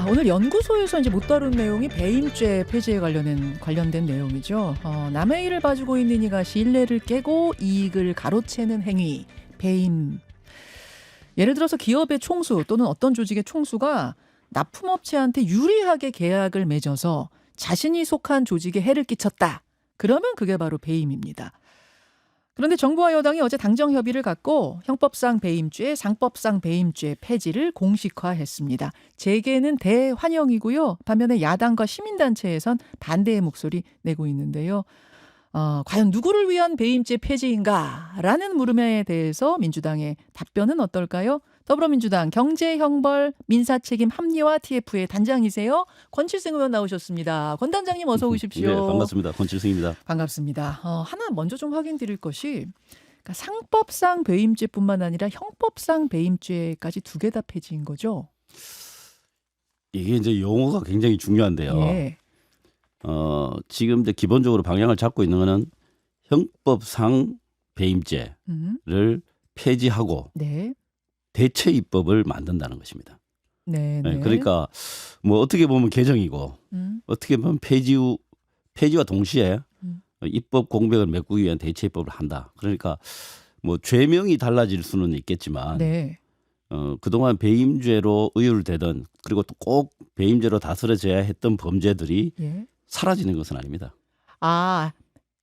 오늘 연구소에서 이제 못 다룬 내용이 배임죄 폐지에 관련된 내용이죠. 남의 일을 봐주고 있는 이가 신뢰를 깨고 이익을 가로채는 행위, 배임. 예를 들어서 기업의 총수 또는 어떤 조직의 총수가 납품업체한테 유리하게 계약을 맺어서 자신이 속한 조직에 해를 끼쳤다. 그러면 그게 바로 배임입니다. 그런데 정부와 여당이 어제 당정 협의를 갖고 형법상 배임죄, 상법상 배임죄 폐지를 공식화했습니다. 재개는 대환영이고요. 반면에 야당과 시민단체에선 반대의 목소리 내고 있는데요. 과연 누구를 위한 배임죄 폐지인가라는 물음에 대해서 민주당의 답변은 어떨까요? 더불어민주당 경제형벌 민사책임 합리화 TF의 단장이세요. 권칠승 의원 나오셨습니다. 권 단장님 어서 오십시오. 네, 반갑습니다. 권칠승입니다. 반갑습니다. 하나 먼저 좀 확인드릴 것이 그러니까 상법상 배임죄뿐만 아니라 형법상 배임죄까지 두 개 다 폐지인 거죠? 이게 이제 용어가 굉장히 중요한데요. 예. 지금 이제 기본적으로 방향을 잡고 있는 거는 형법상 배임죄를 폐지하고 네. 대체 입법을 만든다는 것입니다. 네. 네, 그러니까 뭐 어떻게 보면 개정이고 어떻게 보면 폐지와 동시에 입법 공백을 메꾸기 위한 대체 입법을 한다. 그러니까 뭐 죄명이 달라질 수는 있겠지만 네. 그동안 배임죄로 의율되던 그리고 또 꼭 배임죄로 다스려져야 했던 범죄들이 예. 사라지는 것은 아닙니다.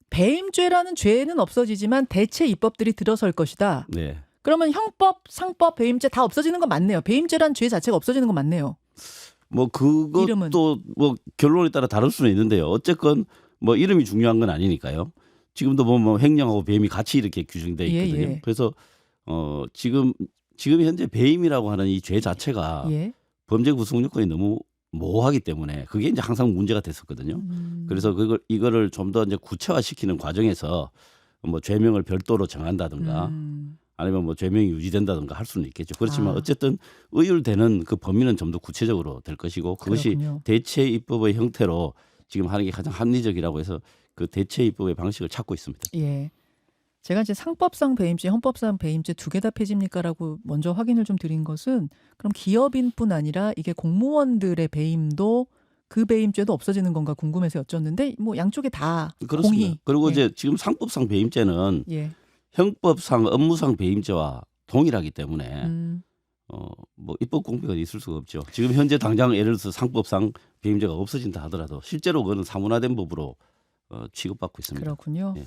배임죄라는 죄는 없어지지만 대체 입법들이 들어설 것이다. 네. 그러면 형법, 상법, 배임죄 다 없어지는 건 맞네요. 배임죄란 죄 자체가 없어지는 건 맞네요. 뭐 그것도 이름은. 뭐 결론에 따라 다를 수는 있는데요. 어쨌건 뭐 이름이 중요한 건 아니니까요. 지금도 뭐 횡령하고 배임이 같이 이렇게 규정돼 있거든요. 예. 그래서 지금 현재 배임이라고 하는 이 죄 자체가 예. 범죄 구성 요건이 너무 모호하기 때문에 그게 이제 항상 문제가 됐었거든요. 그래서 이거를 좀 더 이제 구체화시키는 과정에서 뭐 죄명을 별도로 정한다든가 아니면 뭐 죄명이 유지된다든가 할 수는 있겠죠. 그렇지만 어쨌든 의율되는 그 범위는 좀 더 구체적으로 될 것이고 그것이 그렇군요. 대체 입법의 형태로 지금 하는 게 가장 합리적이라고 해서 그 대체 입법의 방식을 찾고 있습니다. 예. 제가 이제 상법상 배임죄, 형법상 배임죄 두 개 다 폐지입니까라고 먼저 확인을 좀 드린 것은 그럼 기업인뿐 아니라 이게 공무원들의 배임도 그 배임죄도 없어지는 건가 궁금해서 여쭸는데 뭐 양쪽에 다 그렇습니다. 공히. 그리고 예. 이제 지금 상법상 배임죄는 예. 형법상 업무상 배임죄와 동일하기 때문에 뭐 입법 공백은 있을 수가 없죠. 지금 현재 당장 예를 들어서 상법상 배임죄가 없어진다 하더라도 실제로 그거는 사문화된 법으로 취급받고 있습니다. 그렇군요. 예.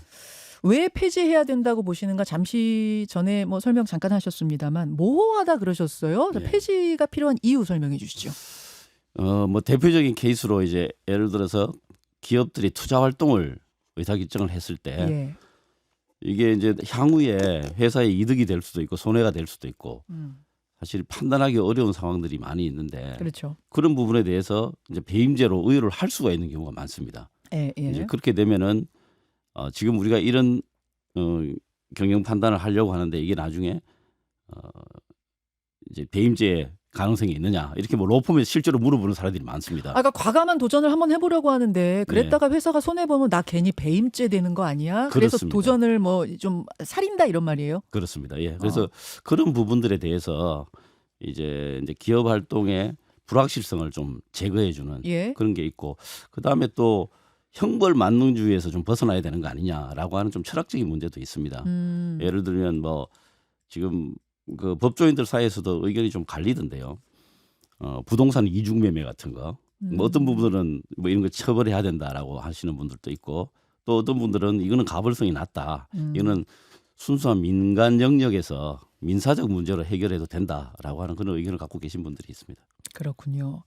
왜 폐지해야 된다고 보시는가 잠시 전에 뭐 설명 잠깐 하셨습니다만 모호하다 그러셨어요. 네. 폐지가 필요한 이유 설명해 주시죠. 뭐 대표적인 케이스로 이제 예를 들어서 기업들이 투자 활동을 의사결정을 했을 때 예. 이게 이제 향후에 회사의 이득이 될 수도 있고 손해가 될 수도 있고 사실 판단하기 어려운 상황들이 많이 있는데 그렇죠. 그런 부분에 대해서 이제 배임죄로 의율을 할 수가 있는 경우가 많습니다. 예. 이제 그렇게 되면은 지금 우리가 이런 경영 판단을 하려고 하는데 이게 나중에 이제 배임죄 가능성이 있느냐 이렇게 뭐 로펌에서 실제로 물어보는 사람들이 많습니다. 그러니까 과감한 도전을 한번 해보려고 하는데 그랬다가 회사가 손해 보면 나 괜히 배임죄 되는 거 아니야? 그래서 그렇습니다. 도전을 뭐 좀 살인다 이런 말이에요. 그렇습니다. 예. 그래서 그런 부분들에 대해서 이제 기업 활동의 불확실성을 좀 제거해주는 예. 그런 게 있고 그 다음에 또 형벌 만능주의에서 좀 벗어나야 되는 거 아니냐라고 하는 좀 철학적인 문제도 있습니다. 예를 들면 뭐 지금 그 법조인들 사이에서도 의견이 좀 갈리던데요. 부동산 이중 매매 같은 거, 뭐 어떤 부분들은 뭐 이런 거 처벌해야 된다라고 하시는 분들도 있고, 또 어떤 분들은 이거는 가벌성이 낮다. 이거는 순수한 민간 영역에서 민사적 문제로 해결해도 된다라고 하는 그런 의견을 갖고 계신 분들이 있습니다. 그렇군요.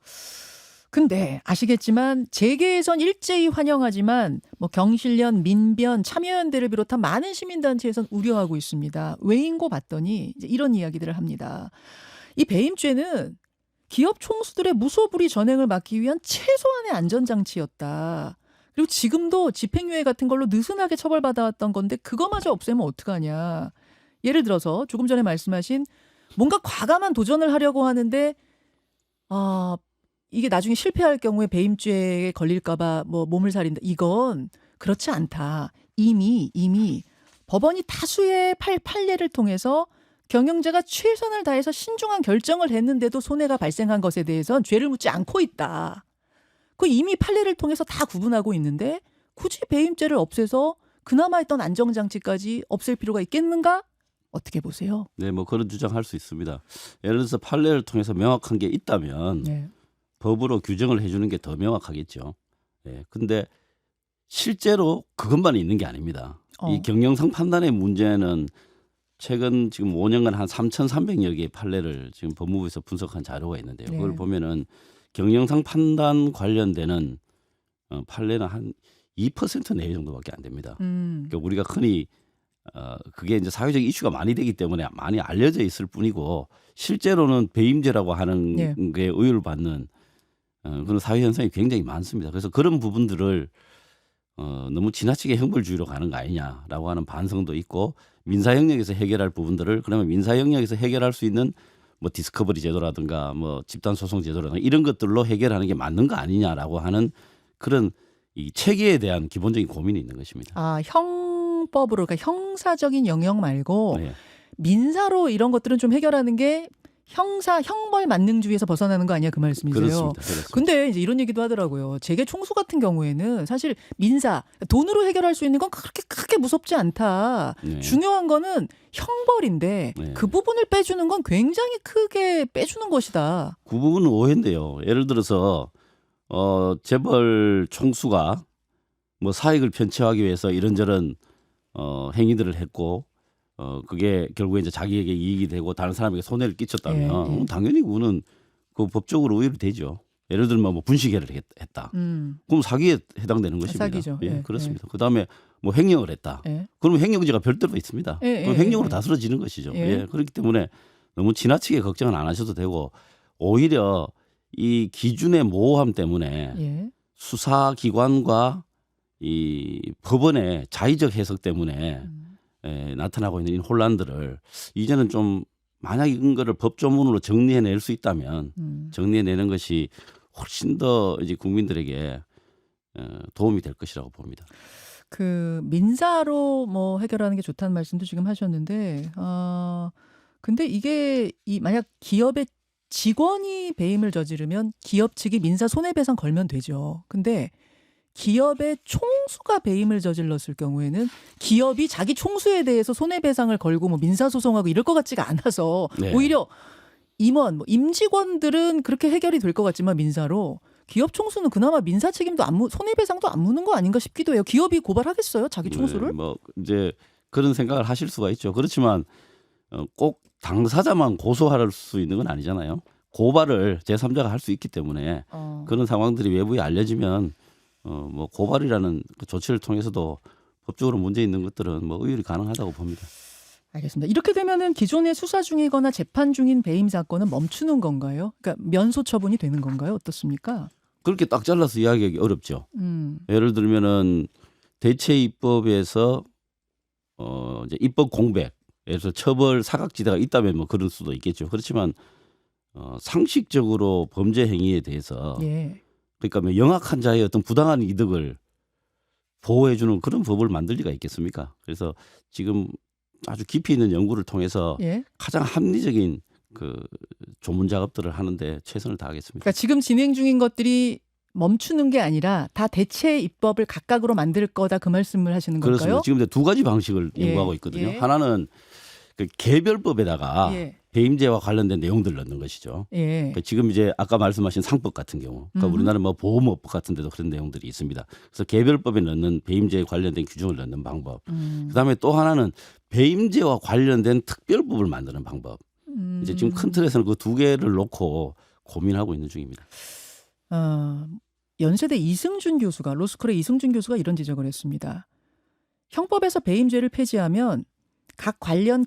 근데 아시겠지만 재개에선 일제히 환영하지만 뭐 경실련, 민변, 참여연대를 비롯한 많은 시민단체에선 우려하고 있습니다. 왜인고 봤더니 이제 이런 이야기들을 합니다. 이 배임죄는 기업 총수들의 무소불위 전횡을 막기 위한 최소한의 안전장치였다. 그리고 지금도 집행유예 같은 걸로 느슨하게 처벌받아왔던 건데 그거마저 없애면 어떡하냐. 예를 들어서 조금 전에 말씀하신 뭔가 과감한 도전을 하려고 하는데 이게 나중에 실패할 경우에 배임죄에 걸릴까 봐 뭐 몸을 살린다. 이건 그렇지 않다. 이미 법원이 다수의 판례를 통해서 경영자가 최선을 다해서 신중한 결정을 했는데도 손해가 발생한 것에 대해선 죄를 묻지 않고 있다. 그 이미 판례를 통해서 다 구분하고 있는데 굳이 배임죄를 없애서 그나마 있던 안정장치까지 없앨 필요가 있겠는가? 어떻게 보세요? 네, 뭐 그런 주장할 수 있습니다. 예를 들어서 판례를 통해서 명확한 게 있다면 네. 법으로 규정을 해주는 게 더 명확하겠죠. 예, 근데 실제로 그것만 있는 게 아닙니다. 이 경영상 판단의 문제는 최근 지금 5년간 한 3,300여 개의 판례를 지금 법무부에서 분석한 자료가 있는데요. 그걸 네. 보면은 경영상 판단 관련되는 판례는 한 2% 내외 정도밖에 안 됩니다. 그러니까 우리가 흔히 그게 이제 사회적 이슈가 많이 되기 때문에 많이 알려져 있을 뿐이고 실제로는 배임죄라고 하는 네. 게 의혹을 받는 그런 사회 현상이 굉장히 많습니다. 그래서 그런 부분들을 너무 지나치게 형벌주의로 가는 거 아니냐라고 하는 반성도 있고 민사 영역에서 해결할 부분들을 그러면 민사 영역에서 해결할 수 있는 뭐 디스커버리 제도라든가 뭐 집단 소송 제도라든가 이런 것들로 해결하는 게 맞는 거 아니냐라고 하는 그런 이 체계에 대한 기본적인 고민이 있는 것입니다. 아, 형법으로 그러니까 형사적인 영역 말고 네. 민사로 이런 것들은 좀 해결하는 게 형벌 만능주의에서 벗어나는 거 아니야 그 말씀이세요? 그렇습니다. 근데 이제 이런 얘기도 하더라고요. 재계 총수 같은 경우에는 사실 민사 돈으로 해결할 수 있는 건 그렇게 크게 무섭지 않다. 네. 중요한 거는 형벌인데 네. 그 부분을 빼주는 건 굉장히 크게 빼주는 것이다. 그 부분은 오해인데요. 예를 들어서 재벌 총수가 뭐 사익을 편취하기 위해서 이런저런 행위들을 했고 그게 결국에 이제 자기에게 이익이 되고 다른 사람에게 손해를 끼쳤다면 당연히 그거는 그 법적으로 의뢰이 되죠. 예를 들면 뭐 분식회를 했다. 그럼 사기에 해당되는 것입니다. 사기죠. 예, 그렇습니다. 그다음에 뭐 횡령을 했다. 예. 그러면 횡령죄가 별도로 있습니다. 그럼 횡령으로 다스러지는 것이죠. 예, 그렇기 때문에 너무 지나치게 걱정은 안 하셔도 되고 오히려 이 기준의 모호함 때문에 수사기관과 이 법원의 자의적 해석 때문에 나타나고 있는 이 혼란들을 이제는 좀 만약 이런 거를 법조문으로 정리해낼 수 있다면 정리해내는 것이 훨씬 더 이제 국민들에게 도움이 될 것이라고 봅니다. 그 민사로 뭐 해결하는 게 좋다는 말씀도 지금 하셨는데, 근데 이게 만약 기업의 직원이 배임을 저지르면 기업 측이 민사 손해배상 걸면 되죠. 근데 기업의 총수가 배임을 저질렀을 경우에는 기업이 자기 총수에 대해서 손해배상을 걸고 뭐 민사소송하고 이럴 것 같지가 않아서 네. 오히려 임원, 뭐 임직원들은 그렇게 해결이 될 것 같지만 민사로 기업 총수는 그나마 민사 책임도 손해배상도 안 묻는 거 아닌가 싶기도 해요. 기업이 고발하겠어요, 자기 총수를? 네, 뭐 이제 그런 생각을 하실 수가 있죠. 그렇지만 꼭 당사자만 고소할 수 있는 건 아니잖아요. 고발을 제3자가 할 수 있기 때문에 그런 상황들이 외부에 알려지면 뭐 고발이라는 그 조치를 통해서도 법적으로 문제 있는 것들은 뭐 의율이 가능하다고 봅니다. 알겠습니다. 이렇게 되면은 기존에 수사 중이거나 재판 중인 배임 사건은 멈추는 건가요? 그러니까 면소 처분이 되는 건가요? 어떻습니까? 그렇게 딱 잘라서 이야기하기 어렵죠. 예를 들면은 대체 입법에서 이제 입법 공백에서 처벌 사각지대가 있다면 뭐 그럴 수도 있겠죠. 그렇지만 상식적으로 범죄 행위에 대해서 그러니까 뭐 영악한 자의 어떤 부당한 이득을 보호해주는 그런 법을 만들 리가 있겠습니까? 그래서 지금 아주 깊이 있는 연구를 통해서 가장 합리적인 그 조문 작업들을 하는데 최선을 다하겠습니다. 그러니까 지금 진행 중인 것들이 멈추는 게 아니라 다 대체 입법을 각각으로 만들 거다 그 말씀을 하시는 건가요? 그렇습니다. 지금 두 가지 방식을 연구하고 있거든요. 하나는 그 개별법에다가 배임죄와 관련된 내용들을 넣는 것이죠. 그러니까 지금 이제 아까 말씀하신 상법 같은 경우, 그러니까 우리나라 뭐 보호법 같은 데도 그런 내용들이 있습니다. 그래서 개별법에 넣는 배임죄에 관련된 규정을 넣는 방법. 그다음에 또 하나는 배임죄와 관련된 특별법을 만드는 방법. 이제 지금 큰 틀에서는 그 두 개를 놓고 고민하고 있는 중입니다. 연세대 이승준 교수가 로스쿨의 이승준 교수가 이런 지적을 했습니다. 형법에서 배임죄를 폐지하면 각 관련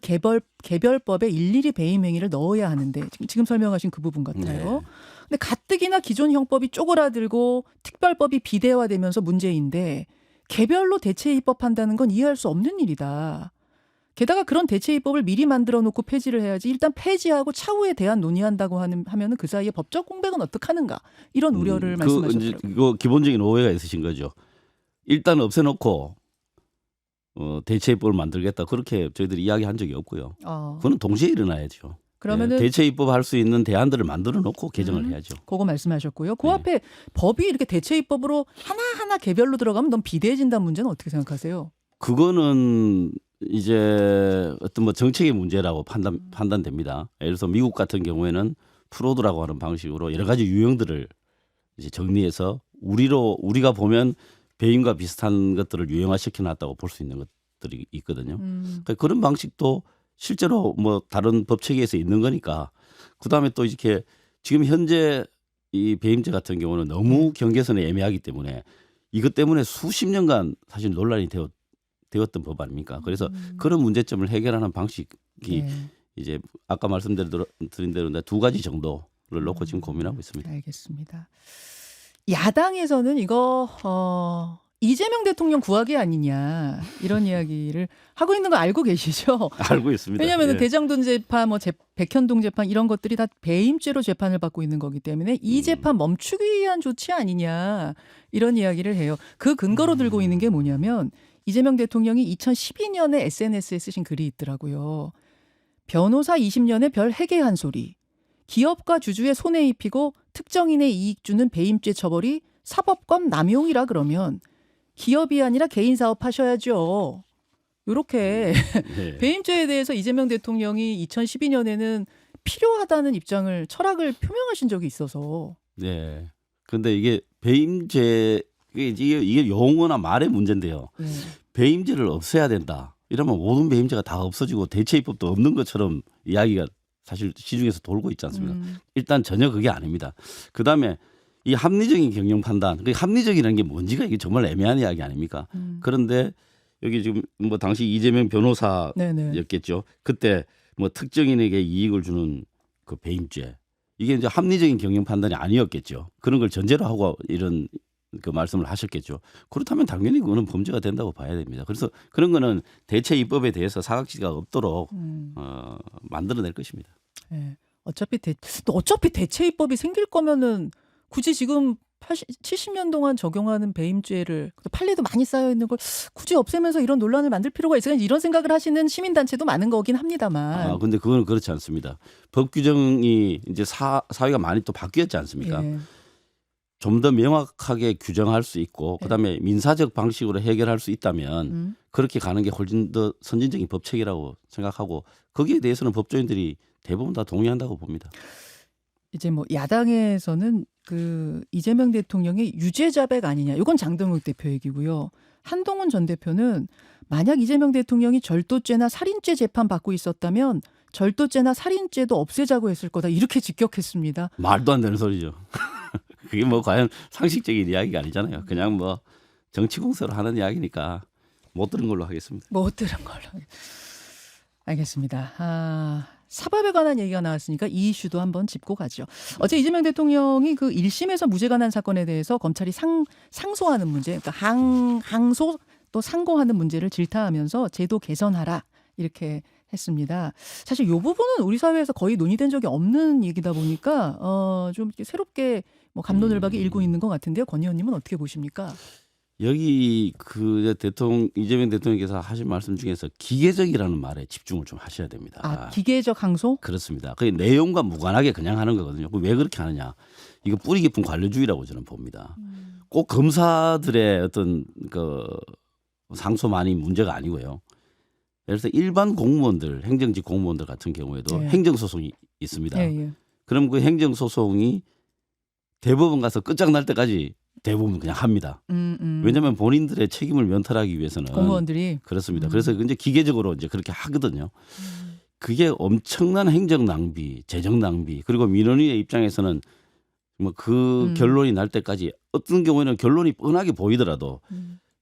개별법에 일일이 배임 행위를 넣어야 하는데 지금 설명하신 그 부분 같아요. 근데 가뜩이나 기존 형법이 쪼그라들고 특별법이 비대화되면서 문제인데 개별로 대체 입법한다는 건 이해할 수 없는 일이다. 게다가 그런 대체 입법을 미리 만들어 놓고 폐지를 해야지 일단 폐지하고 차후에 대안 논의한다고 하면은 그 사이에 법적 공백은 어떡하는가 이런 우려를 말씀하셨더라고요. 이거 기본적인 오해가 있으신 거죠. 일단 없애놓고 대체입법을 만들겠다 그렇게 저희들이 이야기한 적이 없고요. 그거는 동시에 일어나야죠. 그러면은 대체입법 할 수 있는 대안들을 만들어 놓고 개정을 해야죠. 그거 말씀하셨고요. 그 네. 앞에 법이 이렇게 대체입법으로 하나하나 개별로 들어가면 너무 비대해진다는 문제는 어떻게 생각하세요? 그거는 이제 어떤 뭐 정책의 문제라고 판단됩니다. 예를 들어서 미국 같은 경우에는 프로드라고 하는 방식으로 여러 가지 유형들을 이제 정리해서 우리가 보면 배임과 비슷한 것들을 유형화시켜 놨다고 볼 수 있는 것들이 있거든요. 그러니까 그런 방식도 실제로 뭐 다른 법 체계에서 있는 거니까 그다음에 또 이렇게 지금 현재 이 배임죄 같은 경우는 너무 경계선에 애매하기 때문에 이것 때문에 수십 년간 사실 논란이 되었던 법 아닙니까? 그래서 그런 문제점을 해결하는 방식이 네. 이제 아까 말씀드린 대로 두 가지 정도를 놓고 지금 고민하고 있습니다. 알겠습니다. 야당에서는 이거 이재명 대통령 구하기 아니냐 이런 이야기를 하고 있는 거 알고 계시죠? 알고 있습니다. 왜냐하면 예. 대장동 재판, 백현동 재판 이런 것들이 다 배임죄로 재판을 받고 있는 거기 때문에 이 재판 멈추기 위한 조치 아니냐 이런 이야기를 해요. 그 근거로 들고 있는 게 뭐냐면 이재명 대통령이 2012년에 SNS에 쓰신 글이 있더라고요. 변호사 20년에 별 해괴한 소리. 기업과 주주의 손해 입히고 특정인의 이익 주는 배임죄 처벌이 사법권 남용이라 그러면 기업이 아니라 개인 사업 하셔야죠. 이렇게 네. 배임죄에 대해서 이재명 대통령이 2012년에는 필요하다는 입장을 철학을 표명하신 적이 있어서. 네. 근데 이게 배임죄 이게 용어나 말의 문제인데요. 네. 배임죄를 없애야 된다. 이러면 모든 배임죄가 다 없어지고 대체입법도 없는 것처럼 이야기가 사실 시중에서 돌고 있지 않습니까? 일단 전혀 그게 아닙니다. 그다음에 이 합리적인 경영 판단, 그 합리적이라는 게 뭔지가 이게 정말 애매한 이야기 아닙니까? 그런데 여기 지금 뭐 당시 이재명 변호사였겠죠. 그때 뭐 특정인에게 이익을 주는 그 배임죄 이게 이제 합리적인 경영 판단이 아니었겠죠. 그런 걸 전제로 하고 이런 그 말씀을 하셨겠죠. 그렇다면 당연히 그거는 범죄가 된다고 봐야 됩니다. 그래서 그런 거는 대체 입법에 대해서 사각지가 없도록 만들어낼 것입니다. 네. 어차피 대체 입법이 생길 거면은 굳이 지금 70년 동안 적용하는 배임죄를 판례도 많이 쌓여 있는 걸 굳이 없애면서 이런 논란을 만들 필요가 있어요. 이런 생각을 하시는 시민단체도 많은 거긴 합니다만. 근데 그건 그렇지 않습니다. 법 규정이 이제 사회가 많이 또 바뀌었지 않습니까? 예. 좀 더 명확하게 규정할 수 있고 그다음에 민사적 방식으로 해결할 수 있다면 그렇게 가는 게 훨씬 더 선진적인 법 체계라고 생각하고 거기에 대해서는 법조인들이 대부분 다 동의한다고 봅니다. 이제 뭐 야당에서는 그 이재명 대통령의 유죄자백 아니냐. 이건 장동욱 대표 얘기고요. 한동훈 전 대표는 만약 이재명 대통령이 절도죄나 살인죄 재판 받고 있었다면 절도죄나 살인죄도 없애자고 했을 거다. 이렇게 직격했습니다. 말도 안 되는 소리죠. 그게 뭐 과연 상식적인 이야기가 아니잖아요. 그냥 뭐 정치 공세로 하는 이야기니까 못 들은 걸로 하겠습니다. 못 들은 걸로. 알겠습니다. 사법에 관한 얘기가 나왔으니까 이 이슈도 한번 짚고 가죠. 어제 이재명 대통령이 그 1심에서 무죄가 난 사건에 대해서 검찰이 상소하는 문제, 그러니까 항소 또 상고하는 문제를 질타하면서 제도 개선하라 이렇게 했습니다. 사실 이 부분은 우리 사회에서 거의 논의된 적이 없는 얘기다 보니까 좀 이렇게 새롭게 뭐 갑론을박이 일고 있는 것 같은데요. 권 의원님은 어떻게 보십니까? 여기 그 이재명 대통령께서 하신 말씀 중에서 기계적이라는 말에 집중을 좀 하셔야 됩니다. 기계적 항소? 그렇습니다. 그 내용과 무관하게 그냥 하는 거거든요. 왜 그렇게 하느냐? 이거 뿌리 깊은 관료주의라고 저는 봅니다. 꼭 검사들의 어떤 그 상소만이 문제가 아니고요. 예를 들어서 일반 공무원들, 행정직 공무원들 같은 경우에도 행정소송이 있습니다. 그럼 그 행정소송이 대법원 가서 끝장날 때까지 대부분 그냥 합니다. 왜냐하면 본인들의 책임을 면탈하기 위해서는 공무원들이 그렇습니다. 그래서 이제 기계적으로 이제 그렇게 하거든요. 그게 엄청난 행정 낭비, 재정 낭비, 그리고 민원인의 입장에서는 뭐 그 결론이 날 때까지 어떤 경우에는 결론이 뻔하게 보이더라도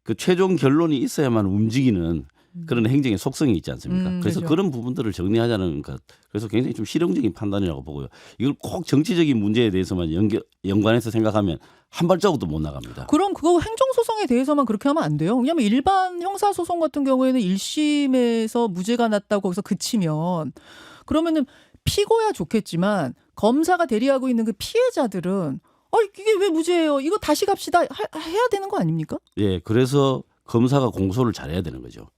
그 최종 결론이 있어야만 움직이는 그런 행정의 속성이 있지 않습니까? 그래서 그렇죠. 그런 부분들을 정리하자는 것. 그래서 굉장히 좀 실용적인 판단이라고 보고요. 이걸 꼭 정치적인 문제에 대해서만 연관해서 생각하면 한 발자국도 못 나갑니다. 그럼 그거 행정소송에 대해서만 그렇게 하면 안 돼요? 왜냐하면 일반 형사소송 같은 경우에는 1심에서 무죄가 났다고 거기서 그치면 그러면은 피고야 좋겠지만 검사가 대리하고 있는 그 피해자들은 이게 왜 무죄예요? 이거 다시 갑시다 해야 되는 거 아닙니까? 예, 그래서 검사가 공소를 잘해야 되는 거죠.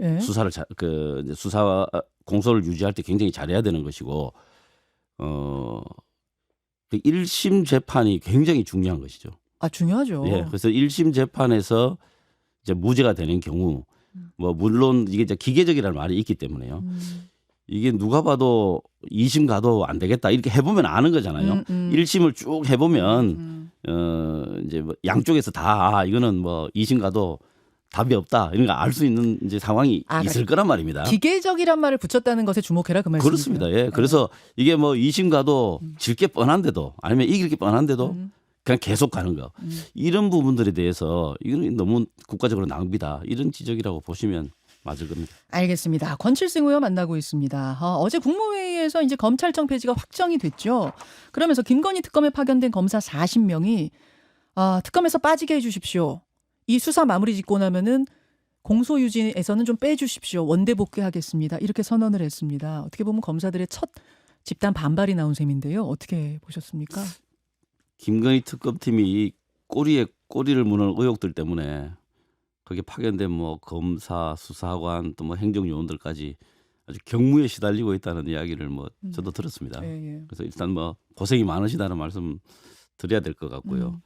예. 수사를 이제 수사 공소를 유지할 때 굉장히 잘해야 되는 것이고 그 1심 재판이 굉장히 중요한 것이죠. 아 중요하죠. 예. 그래서 1심 재판에서 이제 무죄가 되는 경우 뭐 물론 이게 이제 기계적이라는 말이 있기 때문에요. 이게 누가 봐도 2심 가도 안 되겠다 이렇게 해보면 아는 거잖아요. 1심을 쭉 해보면 이제 뭐 양쪽에서 다 이거는 뭐 2심 가도 답이 없다 이런 거 알 수 있는 이제 상황이 있을 거란 말입니다. 기계적이란 말을 붙였다는 것에 주목해라 그 말씀이죠. 그렇습니다. 예. 그래서 이게 뭐 2심 가도 질 게 뻔한데도 아니면 이길 게 뻔한데도 그냥 계속 가는 거. 이런 부분들에 대해서 이건 너무 국가적으로 낭비다. 이런 지적이라고 보시면 맞을 겁니다. 알겠습니다. 권칠승 의원 만나고 있습니다. 어제 국무회의에서 이제 검찰청 폐지가 확정이 됐죠. 그러면서 김건희 특검에 파견된 검사 40명이 특검에서 빠지게 해주십시오. 이 수사 마무리 짓고 나면은 공소유지에서는 좀 빼주십시오. 원대 복귀하겠습니다. 이렇게 선언을 했습니다. 어떻게 보면 검사들의 첫 집단 반발이 나온 셈인데요. 어떻게 보셨습니까? 김건희 특검팀이 꼬리에 꼬리를 무는 의혹들 때문에 거기에 파견된 뭐 검사, 수사관 또 뭐 행정요원들까지 아주 경무에 시달리고 있다는 이야기를 뭐 저도 들었습니다. 예. 그래서 일단 뭐 고생이 많으시다는 말씀 드려야 될 것 같고요.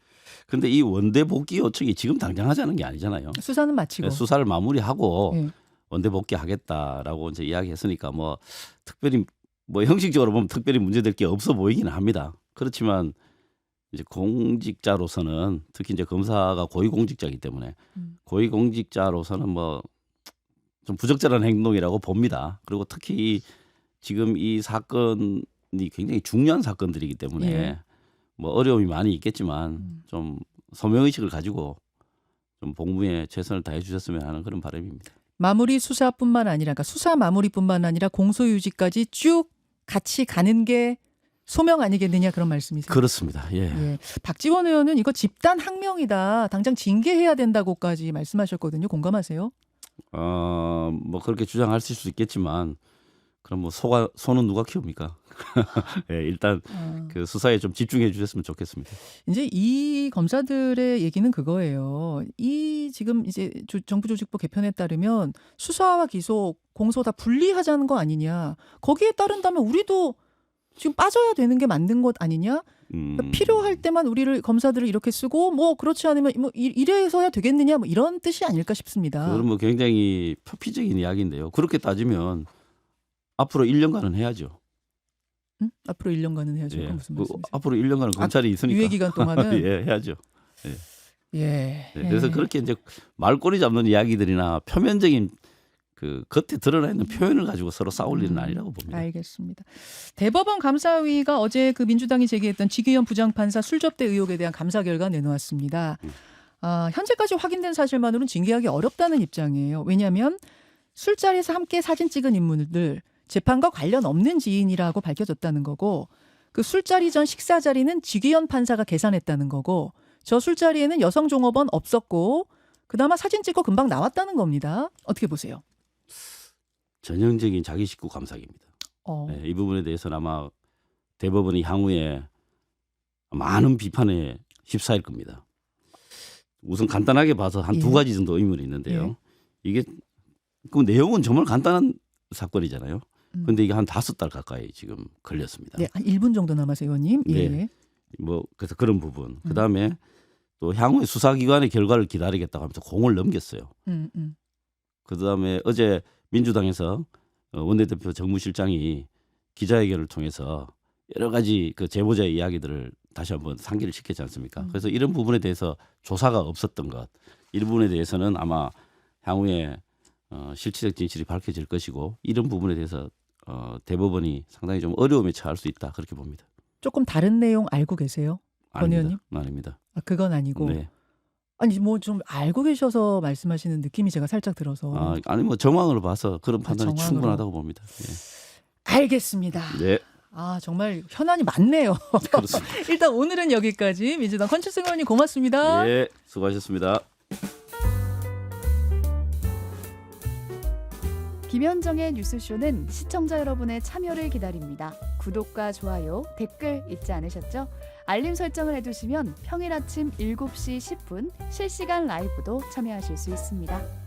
근데 이 원대 복귀 요청이 지금 당장 하자는 게 아니잖아요. 수사는 마치고. 수사를 마무리하고 예. 원대 복귀하겠다라고 이제 이야기했으니까 뭐 특별히 뭐 형식적으로 보면 특별히 문제될 게 없어 보이기는 합니다. 그렇지만 이제 공직자로서는 특히 이제 검사가 고위공직자이기 때문에 고위공직자로서는 뭐 좀 부적절한 행동이라고 봅니다. 그리고 특히 지금 이 사건이 굉장히 중요한 사건들이기 때문에 예. 뭐 어려움이 많이 있겠지만 좀 소명의식을 가지고 좀 복무에 최선을 다해 주셨으면 하는 그런 바람입니다. 마무리 수사뿐만 아니라 그러니까 수사 마무리뿐만 아니라 공소유지까지 쭉 같이 가는 게 소명 아니겠느냐 그런 말씀이세요? 그렇습니다. 예. 예. 박지원 의원은 이거 집단 항명이다. 당장 징계해야 된다고까지 말씀하셨거든요. 공감하세요? 뭐 그렇게 주장하실 수 있겠지만 그럼 뭐 소는 누가 키웁니까? 예, 일단 그 수사에 좀 집중해 주셨으면 좋겠습니다. 이제 이 검사들의 얘기는 그거예요. 이 지금 이제 정부조직부 개편에 따르면 수사와 기소, 공소 다 분리하자는 거 아니냐. 거기에 따른다면 우리도 지금 빠져야 되는 게 맞는 것 아니냐? 그러니까 필요할 때만 우리를 검사들을 이렇게 쓰고 뭐 그렇지 않으면 뭐 이래서야 되겠느냐 뭐 이런 뜻이 아닐까 싶습니다. 그건 뭐 굉장히 표피적인 이야기인데요. 그렇게 따지면 앞으로 1년간은 해야죠. 앞으로 1년간은 해야죠. 예. 무슨 말씀이세요? 앞으로 1년간은 검찰이 있으니까. 유예 기간 동안은 예, 해야죠. 예. 예. 네, 그래서 그렇게 이제 말꼬리 잡는 이야기들이나 표면적인 그 겉에 드러나 있는 표현을 가지고 서로 싸울 일은 아니라고 봅니다. 알겠습니다. 대법원 감사위가 어제 그 민주당이 제기했던 지기현 부장판사 술접대 의혹에 대한 감사 결과 내놓았습니다. 현재까지 확인된 사실만으로는 징계하기 어렵다는 입장이에요. 왜냐하면 술자리에서 함께 사진 찍은 인물들 재판과 관련 없는 지인이라고 밝혀졌다는 거고 그 술자리 전 식사 자리는 지기현 판사가 계산했다는 거고 저 술자리에는 여성 종업원 없었고 그나마 사진 찍고 금방 나왔다는 겁니다. 어떻게 보세요? 전형적인 자기 식구 감사기입니다. 네, 이 부분에 대해서는 아마 대법원이 향후에 많은 비판에 휩싸일 겁니다. 우선 간단하게 봐서 한 두 가지 정도 의문이 있는데요. 이게 그 내용은 정말 간단한 사건이잖아요. 그런데 이게 한 5달 가까이 지금 걸렸습니다. 네, 한 1분 정도 남아서 의원님. 예. 네, 뭐 그래서 그런 부분. 그 다음에 또 향후에 수사기관의 결과를 기다리겠다고 하면서 공을 넘겼어요. 그 다음에 어제 민주당에서 원내대표 정무실장이 기자회견을 통해서 여러 가지 그 제보자의 이야기들을 다시 한번 상기를 시켰지 않습니까? 그래서 이런 부분에 대해서 조사가 없었던 것, 이 부분에 대해서는 아마 향후에 실체적 진실이 밝혀질 것이고 이런 부분에 대해서 대법원이 상당히 좀 어려움에 처할 수 있다 그렇게 봅니다. 조금 다른 내용 알고 계세요? 권 의원님? 아닙니다. 그건 아니고. 네. 아니 뭐 좀 알고 계셔서 말씀하시는 느낌이 제가 살짝 들어서. 아니 뭐 정황을 봐서 그런 판단이 정황으로. 충분하다고 봅니다. 예. 알겠습니다. 네. 정말 현안이 많네요. 그렇습니다. 일단 오늘은 여기까지 민주당 권칠승 의원님 고맙습니다. 네, 수고하셨습니다. 김현정의 뉴스쇼는 시청자 여러분의 참여를 기다립니다. 구독과 좋아요, 댓글 잊지 않으셨죠? 알림 설정을 해두시면 평일 아침 7시 10분 실시간 라이브도 참여하실 수 있습니다.